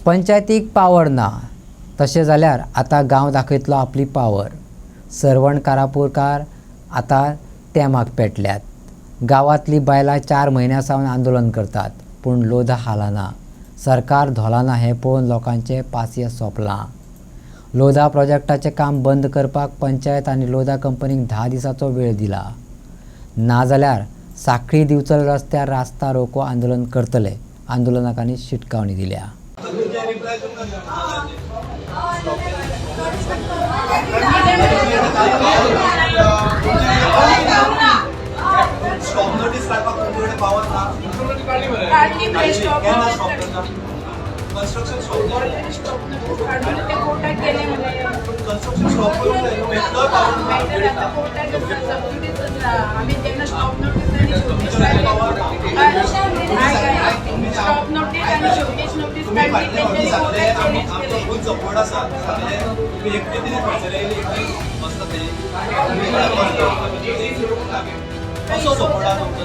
पंचायतीक पावर ना तशें जाल्यार आतां गांव दाखयतलो आपली पावर। सरवण कारापुरकार आतां तेमाक पेटल्यात। गांवांतली बायलां 4 म्हयन्यां सावन आंदोलन करतात, पूण लोधा हालना। सरकार धोलाना हें पळोवन लोकांचें पासियें सोंपलां। लोधा प्रोजेक्टाचें काम बंद करपाक पंचायत आनी लोधा कंपनीक 10 दिसांचो वेळ दिला। नाजाल्यार सांखळी दिवचल रस्त्यार रास्ता रोको आंदोलन करतले। आंदोलकांनी शिटकावणी दिल्या। स्टॉप नोटीस काढपाक तुमचे पावर ना कन्स्ट्रक्शन स्टॉप कन्स्ट्रक्शन स्टॉप करून मेट्रो पावर आम्ही त्यांना स्टॉप नोटीस आणि स्टॉप नोटीस आणि शोकेस नोटीस काढली त्यांनी फुल सपोर्ट आसा तुम्ही एक किती खर्चले मस्त ते कसो सपोर्ट आसा तुमचो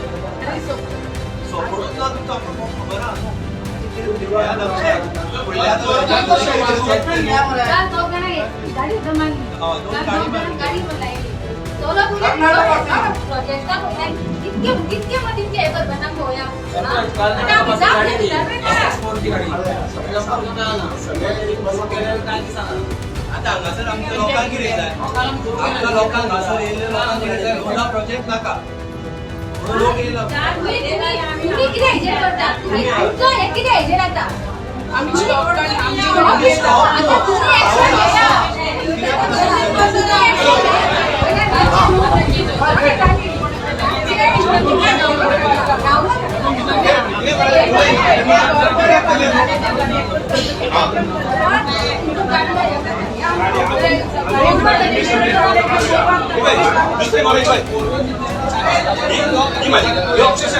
सपोर्ट ना तुमचा खबर आहा आता हांगासर आमच्या लोकांक कितें जाय आमच्या लोकांक हांगासर येयल्ले लोकांक कितें जाय लोका प्रोजेक्ट नाका लोक येयला तुम्ही किती एजंट करता आमचो एक किती एजंट आता आम्ही स्टॉप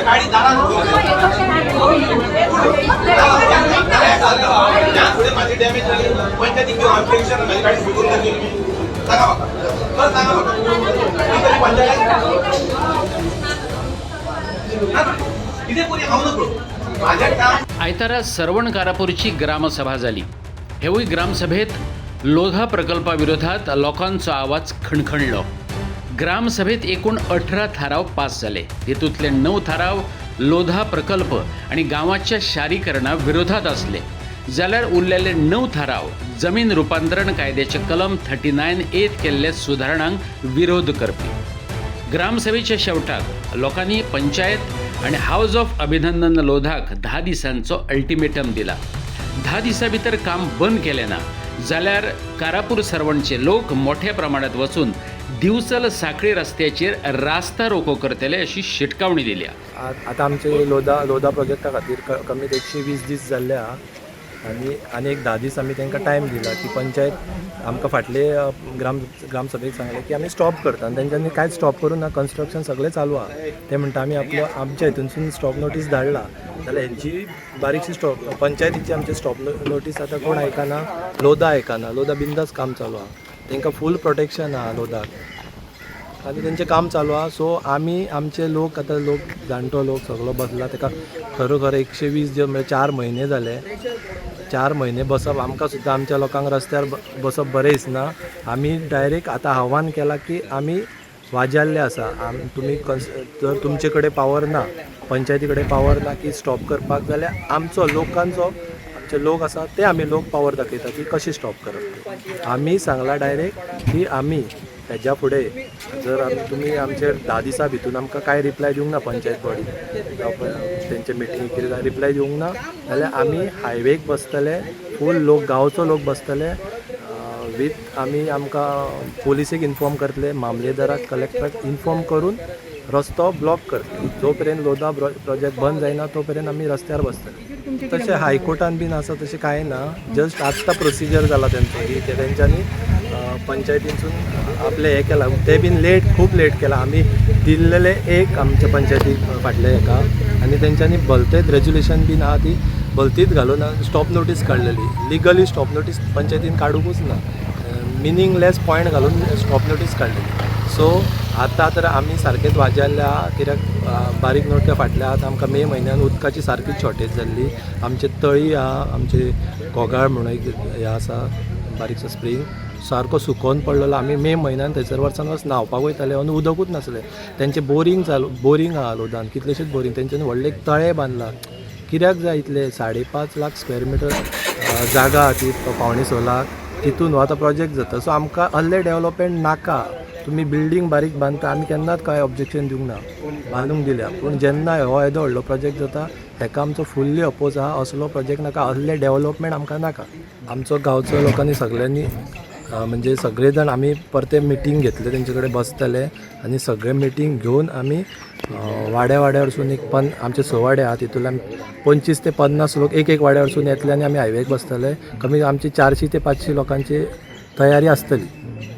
गाडी दारात माझी डॅमेज झाली पंचायती माझी गाडी सुटून जाते आयतारा सरवण कारापूरची ग्रामसभा झाली। हेवूय ग्रामसभेत लोधा प्रकल्पाविरोधात लोकांचो आवाज खणखणलो। ग्रामसभेत एकूण 18 थाराव पास झाले। हेतूंतले 9 थाराव लोधा प्रकल्प आणि गावाच्या शारीकरणा विरोधात असले, जाल्यार उरलेले 9 थाराव जमीन रूपांतरण कायद्याचे कलम 39A केल्ले सुधारणांक विरोध करपी। ग्रामसभेच्या शेवटाक लोकांनी पंचायत आणि हाऊस ऑफ अभिनंदन लोधाक 10 दिसांचो अल्टिमेटम दिला। 10 दिसां भितर काम बंद केलें ना जाल्यार कारापूर सरवणचे लोक मोठ्या प्रमाणात वचून दिवचल सांखळी रस्त्याचेर रास्ता रोको करतले अशी शिटकावणी दिल्या। आता आमचे लोधा प्रोजेक्टा खातीर कमीत 120 दीस जाल्ले आनी एक 10 दीस आमी तांकां टायम दिला की पंचायत आमकां फाटले ग्रामसभेक सांगलें की आमी स्टॉप करता आनी तेंच्यांनी कांयच स्टॉप करून ना। कन्स्ट्रक्शन सगळें चालू आहा। ते म्हणटा आमी आमच्या हितूनसून स्टॉप नोटीस धाडला जाल्यार हेंची बारीकशी स्टॉप पंचायतीची आमची स्टॉप नोटीस आतां कोण आयकना, लोधा आयकना। लोधा बिंदास काम चालू आहा, तांकां फूल प्रोटेक्शन आहा लोधाक आनी तेंचें काम चालू आहा। सो आमी आमचे लोक आतां जाणटो लोक सगळो बसला, ताका खरोखर 120 दीस म्हणजे 4 म्हयने जाले। 4 म्हयने बसप आमकां सुद्दां आमच्या लोकांक रस्त्यार बसप बरें दिसना। आमी डायरेक्ट आतां आव्हान केलां की आमी वाजाल्ले आसा। तुमी जर तुमचे कडेन पावर ना, पंचायती कडेन पावर ना की स्टॉप करपाक, जाल्यार आमचो लोकांचो आमचे लोक आसा ते आमी लोक पावर दाखयता की कशी स्टॉप करप। आमी सांगलां डायरेक्ट की आमी हेज्या फुडें जर तुमी आमचे 10 दिसां भितून आमकां कांय रिप्लाय दिवंक ना, पंचायत बॉडी तेंचे मिटींग कितें रिप्लाय दिवंक ना जाल्यार आमी हायवेक बसतले, फूल लोक गांवचो लोक बसतले वीथ आमी आमकां पुलिसेक इन्फॉर्म करतले, मामलेदाराक कलेक्टराक इन्फॉर्म करून रस्तो ब्लॉक करतले। जो पर्यंत लोधा प्रोजेक्ट बंद जायना तो पर्यंत आमी रस्त्यार बसतले। तशें हायकोर्टान बीन आसा तशें कांय ना, जस्ट आत्तां प्रोसिजर जाला तेंचो की तेंच्यांनी पंचायतींसून आपले हे केला, ते बीन खूब लेट केला। आमी दिल्लेले एक आमच्या पंचायतीक फाटले हेका आनी तेंच्यांनी भलतेच रेजुलेशन बीन आहा ती भलतीच घालून स्टॉप नोटीस काडलेली। लिगली स्टॉप नोटीस पंचायतीन काडूंकूच ना, मिनिंगलेस पॉयंट घालून स्टॉप नोटीस काडलेली। सो आतां तर आमी सारकेंच वाजेल्ल्या कित्याक बारीक नोटक्या फाटल्या आतां आमकां मे म्हयन्यान उदकाची सारकीच शॉर्टेज जाल्ली. आमचे तळी आहा, आमचे गोगाळ म्हणून एक हें आसा बारीकसो स्प्रींग सारको सुकोवन पडलेलो. आमी मे म्हयन्यान थंयसर वर्सान वर्स न्हांवपाक वयताले आनी उदकूच नासलें. तेंचे बोरींग आहा लोदान, कितलेशेच बोरींग. तेंच्यांनी व्हडले एक तळे बांदला. कित्याक जाय इतले 5.5 लाख स्क्वेअर मिटर जागा आहा ती 5.6 लाख. तितून हो आतां प्रोजेक्ट जाता. सो आमकां असलें डेवलपमेंट नाका. तुमी बिल्डींग बारीक बांदता, आमी केन्नाच कांय ऑब्जेक्शन दिवंक ना, बांदूंक दिल्या. पूण जेन्ना हो येदो व्हडलो प्रोजेक्ट जाता हेका आमचो फुल्ली अपोज आहा. असलो प्रोजेक्ट नाका, असलें डेवलपमेंट आमकां नाका. आमचो गांवचो लोकांनी सगळ्यांनी म्हणजे सगळे जाण आमी परते मिटींग घेतले, तेंचे कडेन बसतले आनी सगळे मिटींग घेवन आमी वाड्या वरसून एक आमचे 6 वाडे आहा, तितूंतल्यान 25 ते 50 लोक एक वाड्या वरसून येतले आनी आमी हायवेक बसतले. कमी आमची 400 ते 500 लोकांची तयारी आसतली.